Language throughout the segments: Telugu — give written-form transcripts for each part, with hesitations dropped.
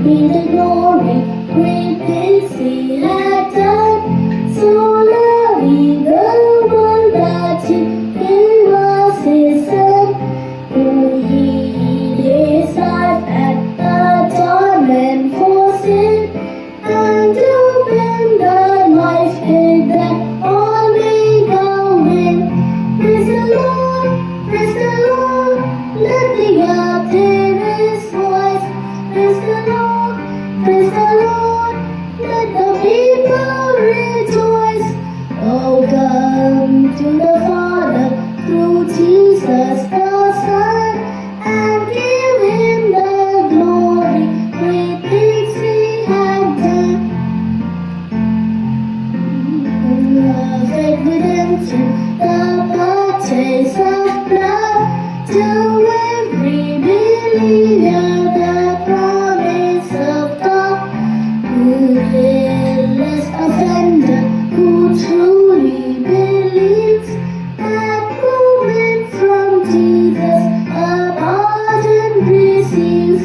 be the glory, great things He had done. So lovely the one that He gave us His Son, who He His life at the atonement for sin, and opened the life gate that all may go in. Praise the Lord, praise the Lord, let the earth hear His voice. Praise the Lord, praise the Lord, let the people rejoice. Oh, come to the Father through Jesus the Son, and give Him the glory, great things He had done. Perfect redemption, the purchase of blood, to every believer the promise of God. Guiltless offender who truly believes that moment from Jesus a pardon receives.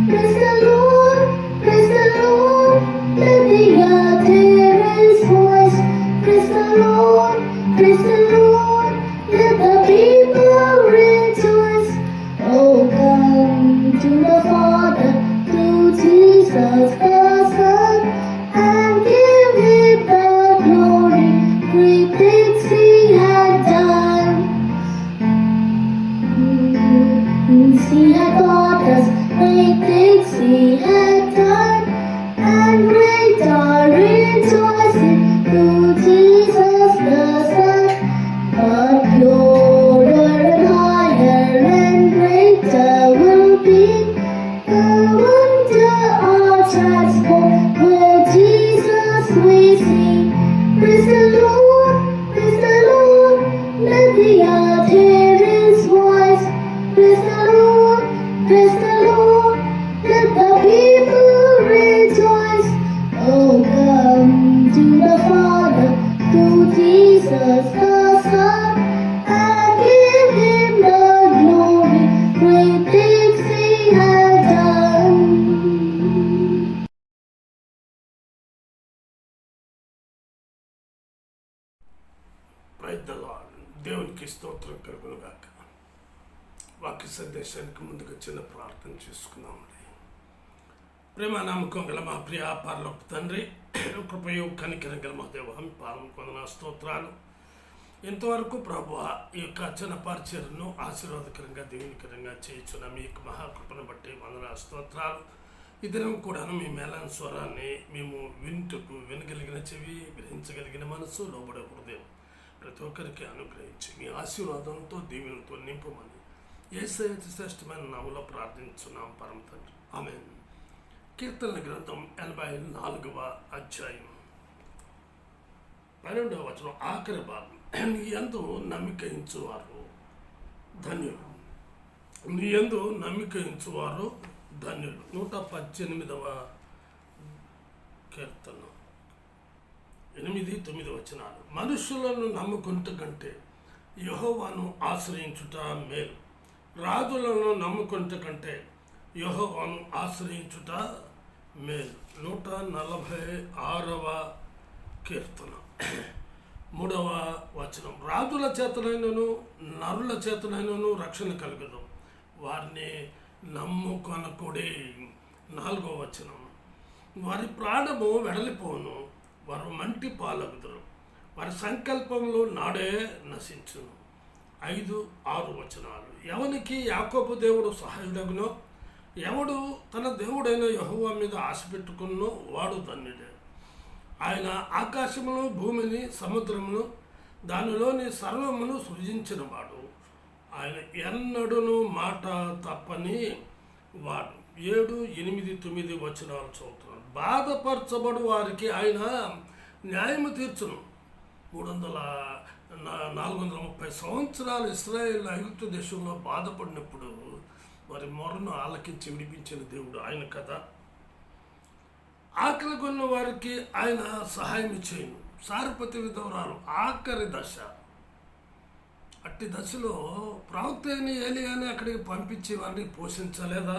Praise the Lord, praise the Lord, let the earth hear His voice. Praise the Lord, praise the Lord, let the people rejoice. Oh, come to the Father through Jesus the Son, and give Him the glory, great things He had done. He had taught us great things He had done, and great our rejoicing through Jesus the Son. But purer and higher and greater will be the wonder of transport where Jesus we see. Praise the Lord, praise the Lord, let the earth hear His voice. Praise the Lord, praise the Lord, let the people rejoice. Oh, come to the Father through Jesus the Son, and give Him the glory, great things He had done. Praise the lord. దేవునికి స్తోత్రం కలుగును గాక. వాక్య సందేశానికి ముందుగా చిన్న ప్రార్థన చేసుకుందామండి. ప్రేమ నమ్మకం గల మా ప్రియ పరలోక తండ్రి, కృపయు కనికరం గల మా దేవ, పాదం కొందన స్తోత్రాలు. ఇంతవరకు ప్రభు ఈ యొక్క చిన్న పరిచర్ను ఆశీర్వాదకరంగా దీవెనకరంగా చేయించున్న మీ యొక్క మహాకృపను బట్టి వందన స్తోత్రాలు. ఈ దినం కూడాను మీ మేళన స్వరాన్ని మేము వినగలిగిన చెవి, గ్రహించగలిగిన మనసు, లోబడే హృదయం ప్రతి ఒక్కరికి అనుగ్రహించి మీ ఆశీర్వాదంతో దీవెనతో నింపమని యేసయ్య శ్రేష్టమైన నామములో ప్రార్థించున్నాం పరమ తండ్రి, ఆమేన్. కీర్తనల గ్రంథం 84వ అధ్యాయం 12వ వచనం ఆఖరి భాగం. నీ యందు నమ్మిక ఉంచువారు ధన్యులు, నీ యందు నమ్మిక ఉంచువారు ధన్యులు. 118వ కీర్తన 8-9 వచనాలు. మనుషులను నమ్ముకుంట కంటే యెహోవాను ఆశ్రయించుట మేలు, రాజులను నమ్ముకుంట కంటే యెహోవాను ఆశ్రయించుట మేలు. 146వ కీర్తన 3వ వచనం. రాజుల చేతనైనను నరుల చేతనైనను రక్షణ కలుగదు, వారిని నమ్ముకొనకుడి. 4వ వచనం. వారి ప్రాణము వెడలిపోను, వారు మంటి పాలగుదురు, వారి సంకల్పములు నాడే నశించును. 5-6 వచనాలు. ఎవనికి యాకోబు దేవుడు సహాయుడగునో, ఎవడు తన దేవుడైన యెహోవా మీద ఆశ పెట్టుకున్నో వాడు ధన్యుడే. ఆయన ఆకాశమును, భూమిని, సముద్రమును, దానిలోని సర్వమును సృజించినవాడు. ఆయన ఎన్నడూను మాట తప్పని వాడు. 7, 8, 9 వచనాలు చదువుతున్నాడు. బాధపరచబడు వారికి ఆయన న్యాయము తీర్చును. 430 సంవత్సరాలు ఇశ్రాయేలు ఐగుప్తు దేశంలో బాధపడినప్పుడు వారి మొరను ఆలకించి విడిపించిన దేవుడు ఆయన కదా. ఆకలి కొన్న వారికి ఆయన సహాయం చేయను. సారపతి విధవరాలు ఆఖరి దశ. అట్టి దశలో ప్రవక్త అయిన ఏలియాని అక్కడికి పంపించి వారిని పోషించలేదా?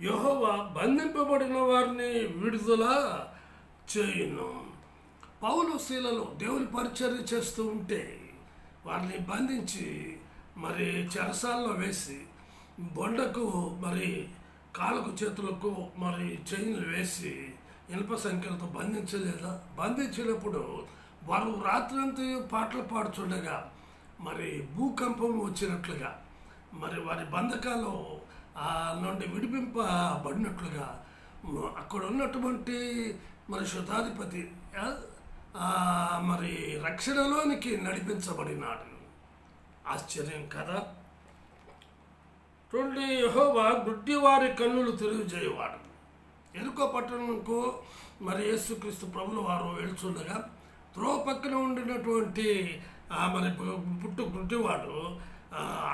యెహోవా బంధింపబడిన వారిని విడుదల చేయును. పౌలు శీలలు దేవుని పరిచర్య చేస్తూ ఉంటే వారిని బంధించి మరి చెరసాల్లో వేసి బొండకు మరి కాళ్ళకు చేతులకు మరి చైన్లు వేసి ఇనుప సంఖ్యలతో బంధించలేదా? బంధించినప్పుడు వారు రాత్రంతా పాటలు పాడుతుండగా మరి భూకంపం వచ్చినట్లుగా మరి వారి బంధకాలు నుండి విడిపింపబడినట్లుగా అక్కడ ఉన్నటువంటి మరి శతాధిపతి మరి రక్షణలోనికి నడిపించబడినాడు. ఆశ్చర్యం కదా. చూడండి, యెహోవా గుడ్డివారి కన్నులు తెలియజేయవాడు. ఎరుకో పట్టణంకు మరి యేసుక్రీస్తు ప్రభుల వారు వెళ్తుండగా త్రోవ పక్కన ఉండినటువంటి మరి గుడ్డివాడు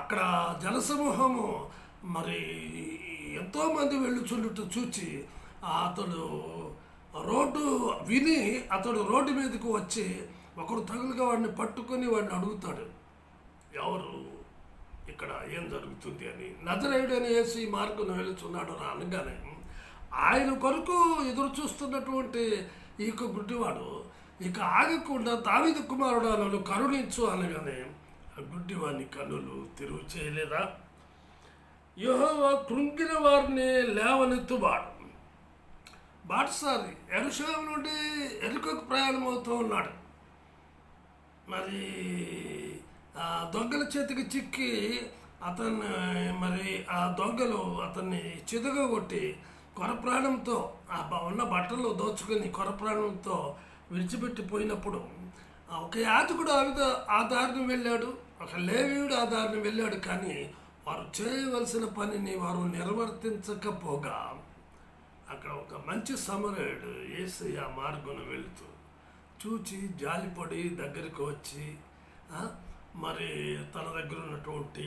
అక్కడ జనసమూహము మరి ఎంతోమంది వెళ్ళుచుండుట చూచి అతడు రోడ్డు మీదకు వచ్చి ఒకడు తగులుగా వాడిని పట్టుకొని వాడిని అడుగుతాడు, ఎవరు ఇక్కడ ఏం జరుగుతుంది అని. నజరేయుడని యేసు ఈ మార్గం వెళుతున్నాడు అని అనగానే ఆయన కొరకు ఎదురు చూస్తున్నటువంటి ఈ గుడ్డివాడు ఇక ఆగకుండా దావీదు కుమారుడు నన్ను కరుణించు అనగానే ఆ గుడ్డివాడిని కన్నులు తిరుగు చేయలేదా? యెహోవా కృంగిన వారిని లేవనెత్తువాడు. బాటసారి యెరూషలేము నుండి ఎరుకకు ప్రయాణం అవుతూ ఉన్నాడు. మరి దొంగల చేతికి చిక్కి అతన్ని మరి ఆ దొంగలు అతన్ని చితగొట్టి కొరప్రాణంతో ఉన్న బట్టలు దోచుకొని కొరప్రాణంతో విడిచిపెట్టిపోయినప్పుడు ఒక యాజకుడు ఆ దారిని వెళ్ళాడు, ఒక లేవీయుడు ఆ దారిని వెళ్ళాడు. కానీ వారు చేయవలసిన పనిని వారు నిర్వర్తించకపోగా అక్కడ ఒక మంచి సమరయుడు యేసయ్య మార్గం వెళుతూ చూచి జాలిపడి దగ్గరికి వచ్చి మరి తన దగ్గర ఉన్నటువంటి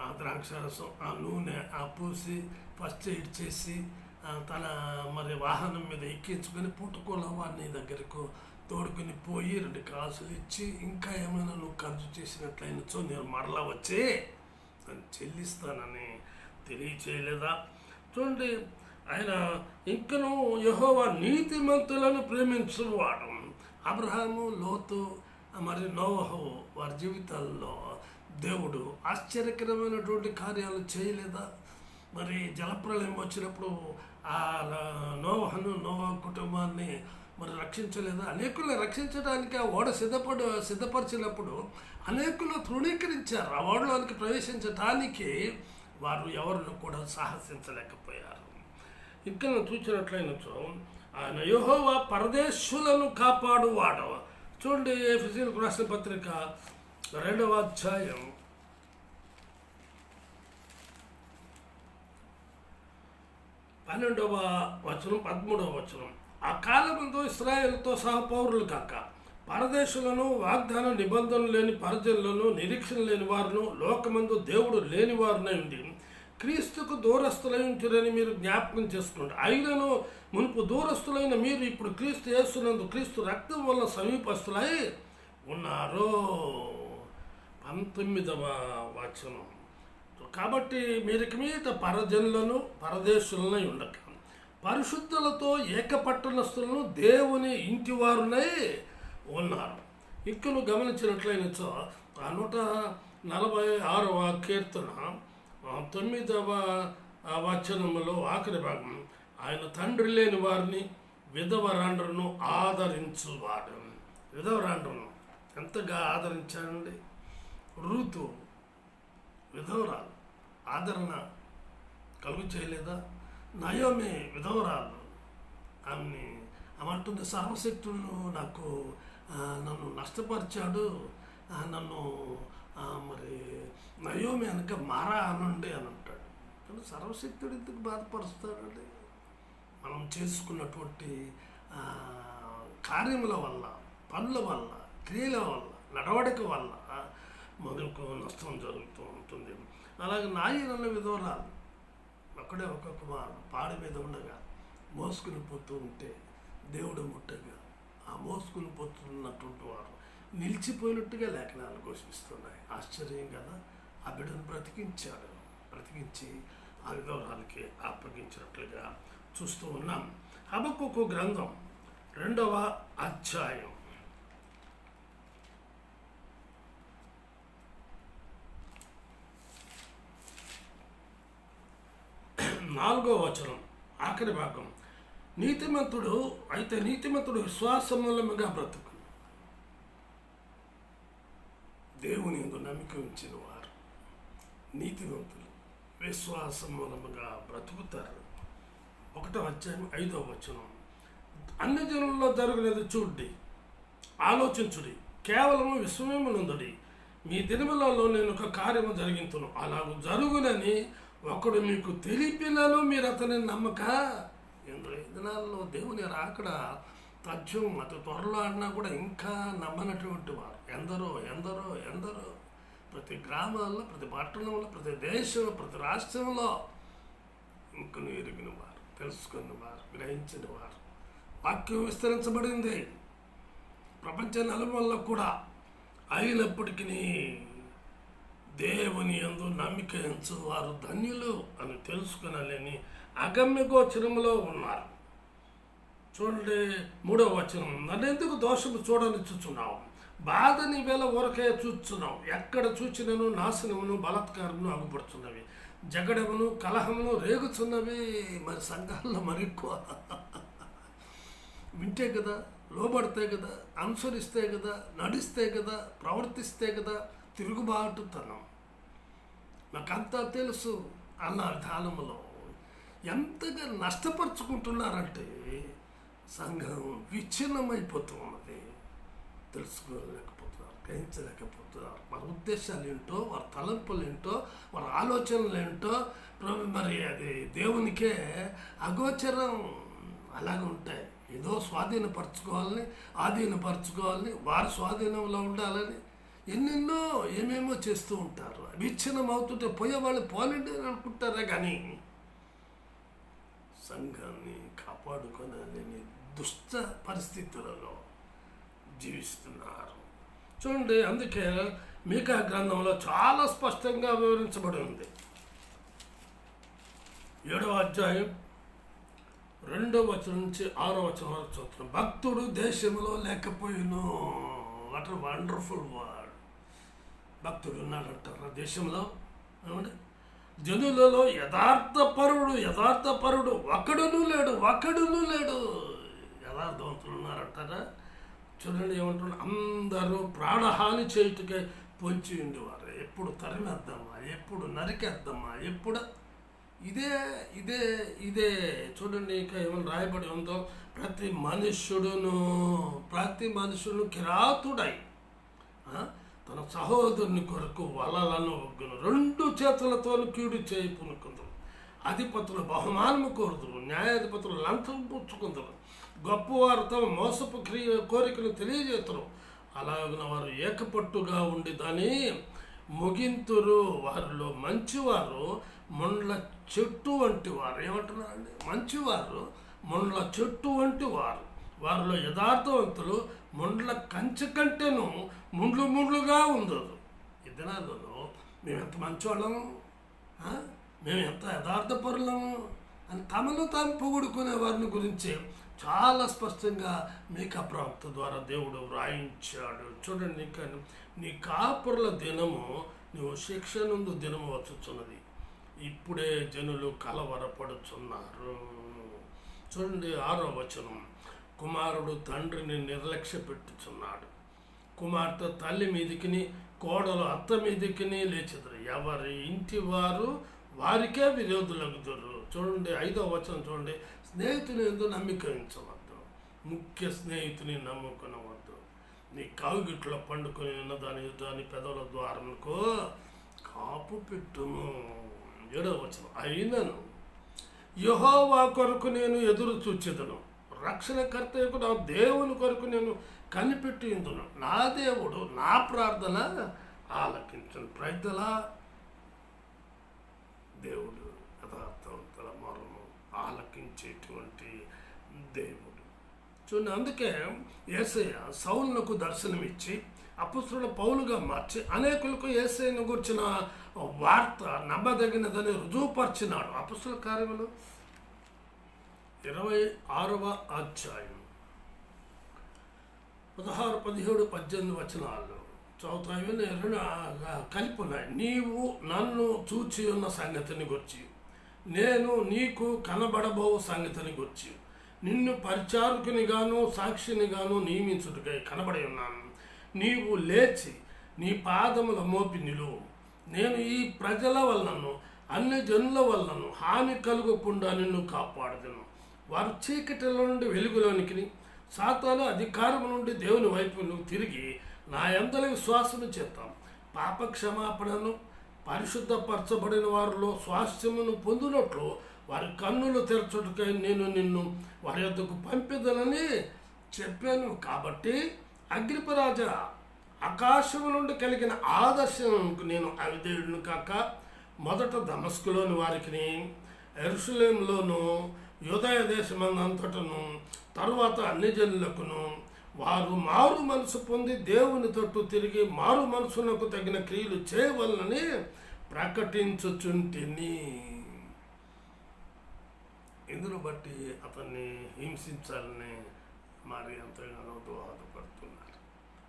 ఆ ద్రాక్షారసం ఆ నూనె పూసి ఫస్ట్ ఎయిడ్ చేసి తన మరి వాహనం మీద ఎక్కించుకొని పుట్టుకోల వారిని దగ్గరకు తోడుకొని పోయి 2 కాసులు ఇచ్చి, ఇంకా ఏమైనా నువ్వు ఖర్చు చేసినట్లయినచో నేను మరలా వచ్చే అని చెల్లిస్తానని తెలియచేయలేదా? చూడండి, ఆయన ఇంకను యెహోవా నీతిమంతులను ప్రేమించువాడు. అబ్రహాము, లోతు, మరి నోవహు వారి జీవితాల్లో దేవుడు ఆశ్చర్యకరమైనటువంటి కార్యాలు చేయలేదా? మరి జలప్రలయం వచ్చినప్పుడు ఆ నోవహ కుటుంబాన్ని మరి రక్షించలేదా? అనేకులను రక్షించడానికి ఆ ఓడ సిద్ధపరిచినప్పుడు అనేకులు తృణీకరించారు. ఆ ఓడలోనికి ప్రవేశించడానికి వారు ఎవరిని కూడా సాహసించలేకపోయారు. ఇంకా చూసినట్లయినచో ఆయన యెహోవా పరదేశులను కాపాడువాడు. చూడండి, ఎఫెసీయులకు రాసిన పత్రిక 2వ అధ్యాయం 12వ వచనం 13వ వచనం. ఆ కాలమందు ఇశ్రాయేలుతో సహపౌరులు కాక పరదేశులను, వాగ్దాన నిబంధనలు లేని పరజనులను, నిరీక్షణ లేని వారును, లోకమందు దేవుడు లేని వారునై ఉండి క్రీస్తుకు దూరస్తులై ఉంటురని మీరు జ్ఞాపకం చేసుకోండి. అయినను మునుపు దూరస్తులైన మీరు ఇప్పుడు క్రీస్తు యేసునందు క్రీస్తు రక్తం వల్ల సమీపస్తులై ఉన్నారు. 19వ వచనం. కాబట్టి మీరికి మీద పరజనులను, పరదేశులనై ఉండక పరిశుద్ధులతో ఏకపట్టణస్తులను దేవుని ఇంటివారునై ఉన్నారు. ఇంకను గమనించినట్లయినచో 146వ కీర్తన 9వ వచనములో ఆఖరి భాగం, ఆయన తండ్రి లేని వారిని విధవరాండ్రను ఆదరించువాడు. విధవరాండ్రను ఎంతగా ఆదరించాడండి. రూతు విధవరాలు, ఆదరణ కలుగు చేయలేదా? నయోమి విధవరాలు, ఆమె అంటుంది, సర్వశక్తులను నన్ను నష్టపరిచాడు, నన్ను మరి నయోమి అనక మారా అనండి అని అంటాడు. కానీ సర్వశక్తుడు ఎందుకు బాధపరుస్తాడండి? మనం చేసుకున్నటువంటి కార్యముల వల్ల, పనుల వల్ల, క్రియల వల్ల, నడవడిక వల్ల మనకు నష్టం జరుగుతూ ఉంటుంది. అలాగే నాయనన్న విధవరాలు అక్కడే ఒక కుమారుడు పాడి మీద ఉండగా మోసుకుని పోతూ ఉంటే దేవుడు ముట్టగా ఆ మోసుకుని పోతున్నటువంటి వారు నిలిచిపోయినట్టుగా లేఖనాలు ఘోషిస్తున్నాయి. ఆశ్చర్యం కదా. ఆ బిడ్డను బ్రతికించి ఆ విధవరాలకి అప్పగించినట్లుగా చూస్తూ ఉన్నాం. హబక్కూకు గ్రంథం 2వ అధ్యాయం 4వ వచనం ఆఖరి భాగం. నీతిమంతుడు విశ్వాసమూలముగా బ్రతుకు. దేవుని యందు నమ్మిక ఉంచిన వారు నీతిమంతులు విశ్వాసం మూలముగా బ్రతుకుతారు. 1వ అధ్యాయం 5వ వచనం. అన్ని జనుల్లో జరగలేదు చూడ్డి, ఆలోచించుడి, కేవలము విశ్వమేమునందుడి. మీ దినములలో నేను ఒక కార్యము జరిగింతును, అలాగూ జరుగునని ఒకడు మీకు తెలిపినను మీరు అతని నమ్మక. ఈ దినాల్లో దేవుని రాకడ తథ్యం అతి త్వరలో అన్నా కూడా ఇంకా నమ్మనటువంటి వారు ఎందరో ఎందరో ఎందరో. ప్రతి గ్రామాల్లో, ప్రతి పట్టణంలో, ప్రతి దేశంలో, ప్రతి రాష్ట్రంలో ఇంకను ఎరిగిన వారు, తెలుసుకున్న వారు, గ్రహించిన వారు. వాక్యం విస్తరించబడింది ప్రపంచ నలుమూలలో కూడా. అయినప్పటికీ దేవుని యందు నమ్మిక ఉంచు వారు ధన్యులు అని తెలుసుకునలేని అగమ్య గోచరములో ఉన్నారు. చూడండి 3వ వచనం. నన్నెందుకు దోషము చూడనిచ్చుచున్నావు? బాధని వేళ ఊరకే చూచున్నావు. ఎక్కడ చూచినను నాశనమును బలాత్కారమును అగుపడుతున్నవి, జగడమును కలహమును రేగుచున్నవి. మరి సంఘాల్లో మరి ఎక్కువ వింటే కదా, లోబడితే కదా, అనుసరిస్తే కదా, నడిస్తే కదా, ప్రవర్తిస్తే కదా తిరుగుబాటుతనం. నాకంతా తెలుసు అన్న విధానంలో ఎంతగా నష్టపరుచుకుంటున్నారంటే సంఘం విచ్ఛిన్నమైపోతూ ఉన్నది. తెలుసుకోలేకపోతున్నారు, గ్రహించలేకపోతున్నారు. వారి ఉద్దేశాలు ఏంటో, వారి తలంపులు ఏంటో, వారి ఆలోచనలు ఏంటో మరి అది దేవునికే అగోచరం. అలాగే ఉంటాయి. ఏదో స్వాధీనపరచుకోవాలని, ఆధీనపరచుకోవాలని, వారి స్వాధీనంలో ఉండాలని ఎన్నెన్నో ఏమేమో చేస్తూ ఉంటారు. విచ్ఛిన్నం అవుతుంటే పోయేవాళ్ళు పోలండి అని అనుకుంటారే కానీ సంఘాన్ని కాపాడుకోలేని దుష్ట పరిస్థితులలో జీవిస్తున్నారు. చూడండి, అందుకే మీకా గ్రంథంలో చాలా స్పష్టంగా వివరించబడి ఉంది. 7వ అధ్యాయం 2వ వచనం నుంచి 6వ వచనం వరకు చూస్తున్నాం. భక్తుడు దేశంలో లేకపోయిను. What a wonderful word. భక్తుడు ఉన్నాడంటారా దేశంలో? ఏమండి, జనులలో యథార్థపరుడు ఒకడును లేడు. యథార్థవంతులు ఉన్నారంటారా? చూడండి ఏమంటున్నారు, అందరూ ప్రాణహాని చేయుటకే పొంచి ఉండేవారు. ఎప్పుడు తరిమేద్దామా, ఎప్పుడు నరికేద్దామా, ఎప్పుడు ఇదే ఇదే ఇదే. చూడండి ఇంకా ఏమైనా రాయబడి ఉందో, ప్రతి మనుషుడు కిరాతుడై తన సహోదరుని కొరకు వలలను ఒగ్గును, 2 చేతులతో కీడు చేయి పునుకుందరు. అధిపతులు బహుమానము కోరుదురు, న్యాయాధిపతులు లంచం పుచ్చుకుందరు, గొప్పవారు తమ మోసపు కోరికను తెలియజేతురు. అలాగిన వారు ఏకపట్టుగా ఉండి దాన్ని ముగింతురు. వారిలో మంచివారు ముండ్ల చెట్టు వంటి వారు. ఏమంటున్నారండి? మంచివారు ముండ్ల చెట్టు వంటి వారు. వారిలో యథార్థవంతులు ముండ్ల కంచె కంటేను ముండ్లుగా ఉండదు. ఈ దినాలలో మేము ఎంత మంచివాళ్ళము, మేము ఎంత యథార్థపరులము అని తమను తాము పొగుడుకునే వారిని గురించి చాలా స్పష్టంగా మీకా ప్రవక్త ద్వారా దేవుడు వ్రాయించాడు. చూడండి, ఇంకా నీ కాపురుల దినము నువ్వు శిక్ష నుండి దినము వచ్చుచున్నది. ఇప్పుడే జనులు కలవరపడుచున్నారు. చూడండి 6వ వచనం. కుమారుడు తండ్రిని నిర్లక్ష్య పెట్టుచున్నాడు, కుమార్తె తల్లి మీదికిని, కోడలు అత్త మీదికిని లేచెదరు. ఎవరి ఇంటి వారు వారికే విరోధులగుదురు. చూడండి 5వ వచనం చూడండి. స్నేహితుని యందు నమ్మిక ఉంచవద్దు, ముఖ్య స్నేహితుని నమ్ముకునవద్దు. నీ కావుగిట్లో పండుకొని ఉన్న దాని పెదవుల ద్వారమునకు కాపు పెట్టుము. 7వ వచనం. అయినను యెహోవా కొరకు నేను ఎదురు చూచెదను, రక్షణకర్తకు నా దేవుని కొరకు నేను కనిపెట్టి ఉందును. నా దేవుడు నా ప్రార్థన ఆలకించను. ప్రజలా దేవుడు యథార్థవంతుల మొరను ఆలకించేటువంటి దేవుడు. చూడండి, అందుకే యేసయ్య సౌలునకు దర్శనమిచ్చి అపొస్తలుడైన పౌలుగా మార్చి అనేకులకు యేసయ్యను గురించిన వార్త నమ్మదగినదని రుజువుపరిచినాడు. అపొస్తలుల కార్యములు 26వ అధ్యాయం 16, 17, 18 వచనాలు చదువుతాయి. కలిపి ఉన్నాయి. నీవు నన్ను చూచి ఉన్న సంగతిని గురించి, నేను నీకు కనబడబో సంగతిని గురించి, నిన్ను పరిచారకునిగాను సాక్షినిగాను నియమించుటకై కనబడి ఉన్నాను. నీవు లేచి నీ పాదముల మోపి నిలువు. నేను ఈ ప్రజల వలనను అన్ని జనుల వలనను హాని కలుగకుండా నిన్ను కాపాడుదును. వారు చీకటిలో నుండి వెలుగులోనికి, సాతాను అధికారం నుండి దేవుని వైపు నువ్వు తిరిగి నా యందలి విశ్వాసము చేద్దాం. పాప క్షమాపణను పరిశుద్ధపరచబడిన వారిలో స్వాస్థ్యమును పొందినట్లు వారి కన్నులు తెరచుటకై నేను నిన్ను వారి యొద్దకు పంపిదనని చెప్పాను. కాబట్టి అగ్రిపరాజా, ఆకాశము నుండి కలిగిన ఆదర్శంకు నేను అవిధేయుడును కాక మొదట దమస్కులోని వారికి, యెరూషలేములోను యూదయ దేశమందంతటను తరువాత అన్ని జనులకును వారు మారు మనసు పొంది దేవుని తట్టు తిరిగి మారు మనసునకు తగిన క్రియలు చేయవలనని ప్రకటించుచుంటిని. ఇందును బట్టి అతన్ని హింసించాలని మరి ఎంతగానో దోహదపడుతున్నారు.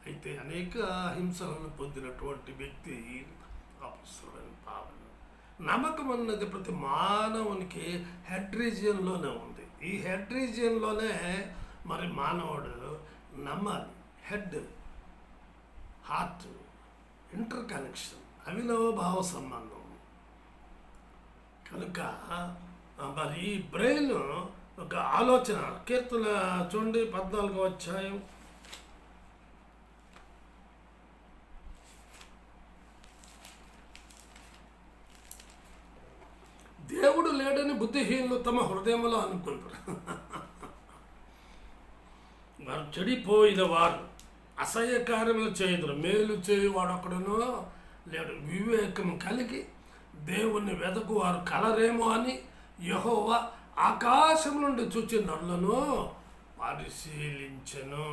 అయితే అనేక హింసలను పొందినటువంటి వ్యక్తి అపొస్తలుడైన పౌలు. నమ్మకం అన్నది ప్రతి మానవునికి హెడ్ రీజియన్లోనే ఉంది. ఈ హెడ్ రీజియన్లోనే మరి మానవుడు నమ్మాలి. హెడ్, హార్ట్, ఇంటర్ కనెక్షన్, అవినవభావ సంబంధం. కనుక మరి ఈ బ్రెయిన్ ఒక ఆలోచన. కీర్తన చూడండి 14వ అధ్యాయం 'దేవుడు లేడని బుద్ధిహీనులు తమ హృదయంలో అనుకుంటారు. వారు చెడిపోయిన వారు అసహ్య కార్యములు చేయుదురు. మేలు చేయువాడు ఒకడునో లేడు. వివేకం కలిగి దేవుణ్ణి వెదకు వారు కలరేమో అని యెహోవా ఆకాశం నుండి చూచి నరులను పరిశీలించెను.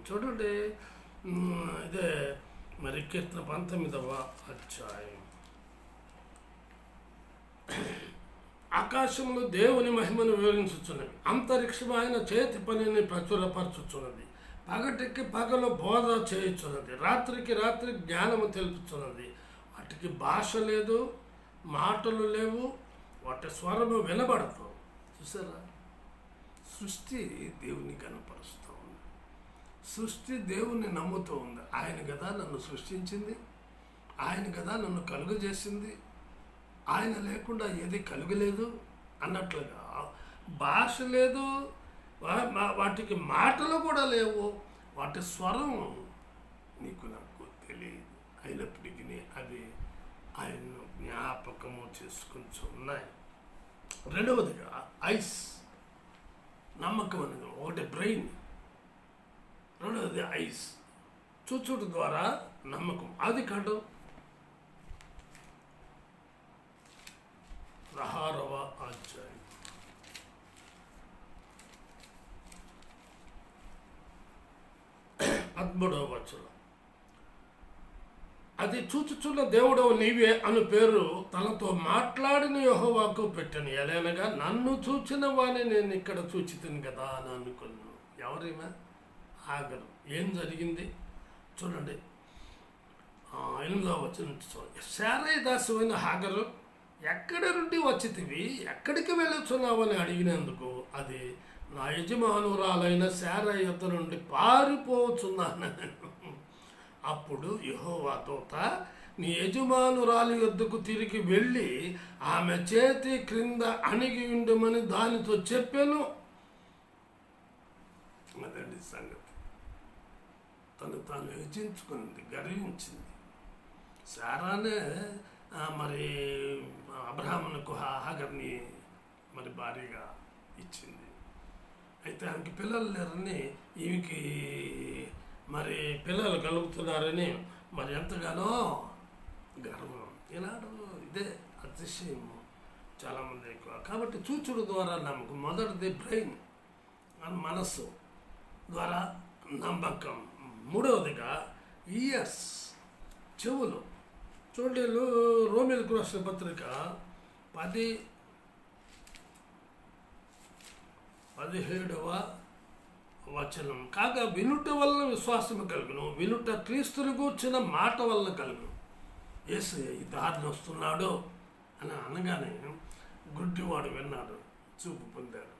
చూడండి, ఇదే మరి కీర్తన 19వ అధ్యాయం. ఆకాశంలో దేవుని మహిమను వివరించుచున్నది, అంతరిక్షం ఆయన చేతి పనిని ప్రచురపరచుచున్నది. పగటికి పగలు బోధ చేయుచున్నది, రాత్రికి రాత్రి జ్ఞానము తెలుపుచున్నది. వాటికి భాష లేదు, మాటలు లేవు, వాటి స్వరము వినబడదు. చూసారా? సృష్టి దేవుని కనపరుస్తూ ఉంది. సృష్టి దేవుణ్ణి నమ్ముతూ ఉంది. ఆయన కదా నన్ను సృష్టించింది, ఆయన కదా నన్ను కలుగజేసింది, ఆయన లేకుండా ఏది కలుగలేదు అన్నట్లుగా భాష లేదు, వాటికి మాటలు కూడా లేవు, వాటి స్వరం నీకు నాకు తెలియదు. అయినప్పటికీ అవి ఆయన్ను జ్ఞాపకము చేసుకుంటూ ఉన్నాయి. రెండవదిగా ఐస్, నమ్మకం అనేది ఒకటి బ్రెయిన్, రెండవది ఐస్, చూచుట ద్వారా నమ్మకం. అది కాదు 16వ అధ్యాయం 13వ వచనం. అది చూచుచున్న దేవుడవు నీవే అను పేరు తనతో మాట్లాడిన యెహోవాకు పెట్టను. ఎలానగా నన్ను చూచిన వాడిని నేను ఇక్కడ చూచితిని కదా అని అనుకున్నాను. ఎవరేమా? హాగరు. ఏం జరిగింది చూడండి, 8వ వచనం చూడండి. శారయి దాసువైన హాగరు, ఎక్కడ నుండి వచ్చితివి, ఎక్కడికి వెళ్ళుచున్నావు అని అడిగినందుకు అది నా యజమానురాలైన శారయి యొద్ద నుండి పారిపోచున్నాను. అప్పుడు యెహోవా దూత, నీ యజమానురాలి యొద్దకు తిరిగి వెళ్ళి ఆమె చేతి క్రింద అణిగి ఉండమని దానితో చెప్పాను. అదండి సంగతి. తను తాను హెచ్చించుకుంది, గర్వించింది. శారానే మరి అబ్రహామునకు హాగర్ని మరి భార్యగా ఇచ్చింది. అయితే ఆమెకి పిల్లలు లేరని, ఈమెకి మరి పిల్లలు కలుగుతున్నారని మరి ఎంతగానో గర్వం. ఈనాడు ఇదే అతిశయము చాలామంది ఎక్కువ. కాబట్టి చూచుడు ద్వారా నమ్మకం. మొదటిది బ్రెయిన్, మనస్సు ద్వారా నమ్మకం. మూడవదిగా ఇయర్స్, చెవులు. చూడండి, రోమిలకు రాసిన పత్రిక 17వ వచనం. కాగా వినుట వలన విశ్వాసము కలుగును, వినుట క్రీస్తుని గూర్చిన మాట వలన కలుగును. యేసయ్య ఈ దారిని వస్తున్నాడు అని అనగానే గుడ్డివాడు విన్నాడు, చూపు పొందాడు.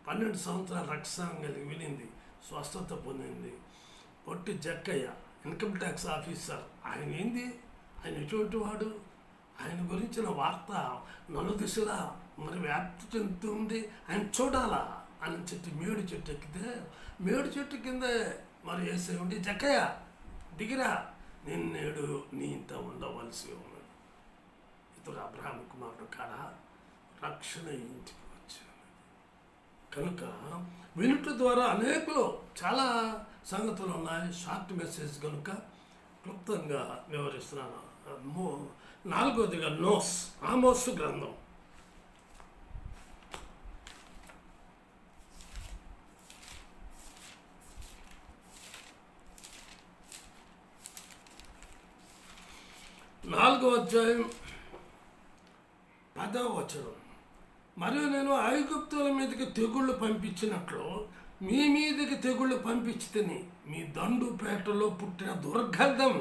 12 సంవత్సరాల రక్తస్రావం కలిగి వినింది, స్వస్థత పొందింది. పొట్టి జక్కయ్య ఇన్కమ్ ట్యాక్స్ ఆఫీసర్. ఆయన ఏంది, ఆయన ఎటువంటి వాడు, ఆయన గురించిన వార్త నలుదిశలా మరి వ్యాప్తి చెందుతుంది, ఆయన చూడాలా అని చెప్పి మేడు చెట్టు ఎక్కితే, మేడు చెట్టు కింద మరి వేసే ఉండి, జక్కయ్య దిగిరా, నేను నేడు నీ ఇంత ఉండవలసి ఉన్నాడు. ఇతడు అబ్రహాం కుమారుడు కాడా, రక్షణ ఇంటికి వచ్చాను. కనుక వినుట ద్వారా అనేకులు చాలా సంగతులు ఉన్నాయి. షార్ట్ మెసేజ్ కనుక క్లుప్తంగా వివరిస్తున్నాను. 4వదిగా ఆమోసు గ్రంథం. నాలుగవ అధ్యాయం 10వ వచనం. మరియు నేను ఐగుప్తుల మీదకి తెగుళ్ళు పంపించినట్లు మీ మీదకి తెగుళ్ళు పంపించితిని. మీ దండుపేటలో పుట్టిన దుర్గంధం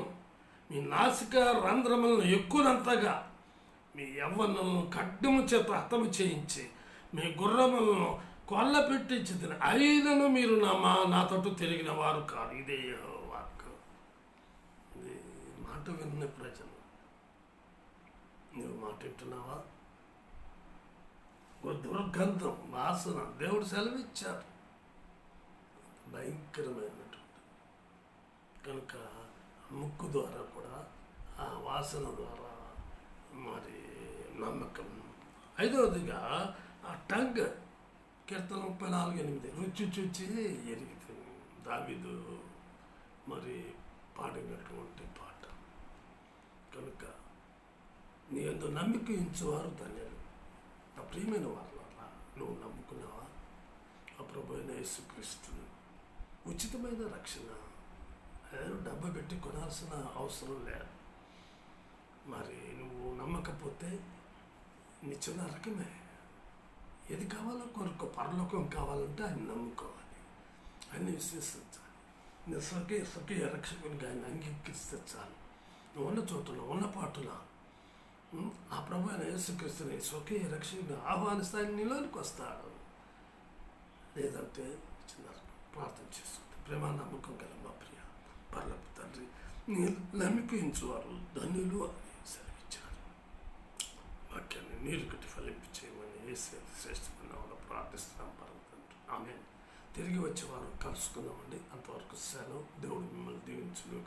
మీ నాసిక రంధ్రములను ఎక్కునంతగా, మీ యవ్వనులను ఖడ్గము చేత హతము చేయించి మీ గుర్రములను కొల్ల పెట్టించితిని. అయినను మీరు నా తట్టు తిరిగిన వారు కాదు. ఇదే వాక్. ఇది మాట విన్న ప్రజలు. నువ్వు మాట వింటున్నావా? ఒక దుర్గంధం, వాసన దేవుడు సెలవిచ్చారు, భయంకరమైనటువంటి. కనుక ముక్కు ద్వారా కూడా, ఆ వాసన ద్వారా మరి నమ్మకం. 5వదిగా ఆ టంగ్. కీర్తన 34:8. రుచి చూచి ఎరిగితే, దావీదు మరి పాడినటువంటి పాట. కనుక నీ యందు నమ్మిక ఉంచువారు ధన్యులు. నా ప్రియమైన వాళ్ళ, నువ్వు నమ్ముకున్నావా ఆ ప్రభు అయిన యేసుక్రీస్తుని? ఉచితమైన రక్షణ, డబ్బు పెట్టి కొనాల్సిన అవసరం లేదు. మరి నువ్వు నమ్మకపోతే నిత్య నరకమే. ఏది కావాలో కొరకు, పరలోకం కావాలంటే ఆయన నమ్ముకోవాలి, ఆయన విశ్వసించాలి. నీ స్వకీయ రక్షకునిగా ఆయన అంగీకరిస్తే చాలు. నువ్వు ఉన్న చోటులో, ఉన్న పాటున ఆ ప్రభు అయిన యేసుక్రీస్తుని స్వకీయ రక్షకుని ఆహ్వానిస్తే ఆయన నీలోనికి వస్తాడు. లేదంటే చిన్న ప్రార్థన చేసుకుంటే, ప్రేమ నమ్మకం గల మా ప్రియ పరలోకపు తండ్రి, నీ నమ్మికించువారు ధన్యులు అని సెలవిచ్చారు. వాక్యాన్ని నీరు కట్టి ఫలింపచేయమని యేసు శ్రేష్టమైన ప్రార్థిస్తున్నాం పరమ తండ్రి. ఆమె తిరిగి వచ్చేవారు కలుసుకుందామండి. అంతవరకు సెలవు. దేవుడు మిమ్మల్ని దీవించును.